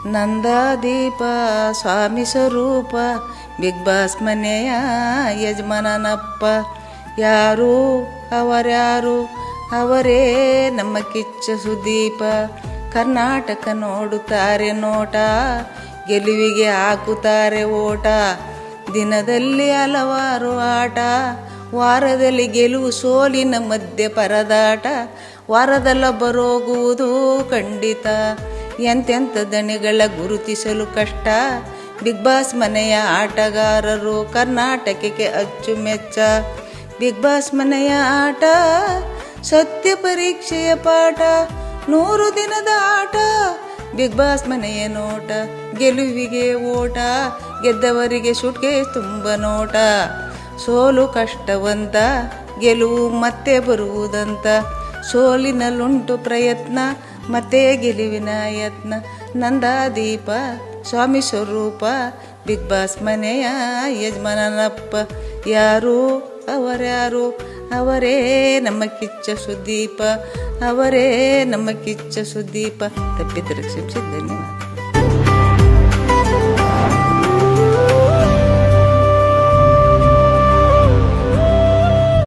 ನಂದಾದೀಪ ಸ್ವಾಮಿ ಸ್ವರೂಪ big boss ಮನೆಯ ಯಜಮಾನನಪ್ಪ. ಯಾರು ಅವರ್ಯಾರು ಅವರೇ ನಮ್ಮ ಕಿಚ್ಚ ಸುದೀಪ. ಕರ್ನಾಟಕ ನೋಡುತ್ತಾರೆ ನೋಟ, ಗೆಲುವಿಗೆ ಹಾಕುತ್ತಾರೆ ಓಟ. ದಿನದಲ್ಲಿ ಹಲವಾರು ಆಟ, ವಾರದಲ್ಲಿ ಗೆಲುವು ಸೋಲಿನ ಮಧ್ಯೆ ಪರದಾಟ. ವಾರದಲ್ಲ ಬರೋಗುವುದು ಖಂಡಿತ, ಎಂತೆಂಥ ದಣಿಗಳ ಗುರುತಿಸಲು ಕಷ್ಟ. ಬಿಗ್ ಬಾಸ್ ಮನೆಯ ಆಟಗಾರರು ಕರ್ನಾಟಕಕ್ಕೆ ಅಚ್ಚುಮೆಚ್ಚ. ಬಿಗ್ ಬಾಸ್ ಮನೆಯ ಆಟ ಸತ್ಯ ಪರೀಕ್ಷೆಯ ಪಾಠ, 100 ದಿನದ ಆಟ. ಬಿಗ್ ಬಾಸ್ ಮನೆಯ ನೋಟ, ಗೆಲುವಿಗೆ ಓಟ. ಗೆದ್ದವರಿಗೆ ಸುಟ್ಗೆ ತುಂಬ ನೋಟ. ಸೋಲು ಕಷ್ಟವಂತ, ಗೆಲುವು ಮತ್ತೆ ಬರುವುದಂತ. ಸೋಲಿನಲ್ಲುಂಟು ಪ್ರಯತ್ನ, ಮತ್ತೆ ಗೆಲುವಿನ ಯತ್ನ. ನಂದಾದೀಪ ಸ್ವಾಮಿ ಸ್ವರೂಪ ಬಿಗ್ ಬಾಸ್ ಮನೆಯ ಯಜಮಾನನಪ್ಪ. ಯಾರು ಅವರ್ಯಾರು ಅವರೇ ನಮ್ಮ ಕಿಚ್ಚ ಸುದೀಪ. ಅವರೇ ನಮ್ಮ ಕಿಚ್ಚ ಸುದೀಪ. ತಪ್ಪಿದರೆ ಕ್ಷಮಿಸಿ, ಧನ್ಯವಾದ.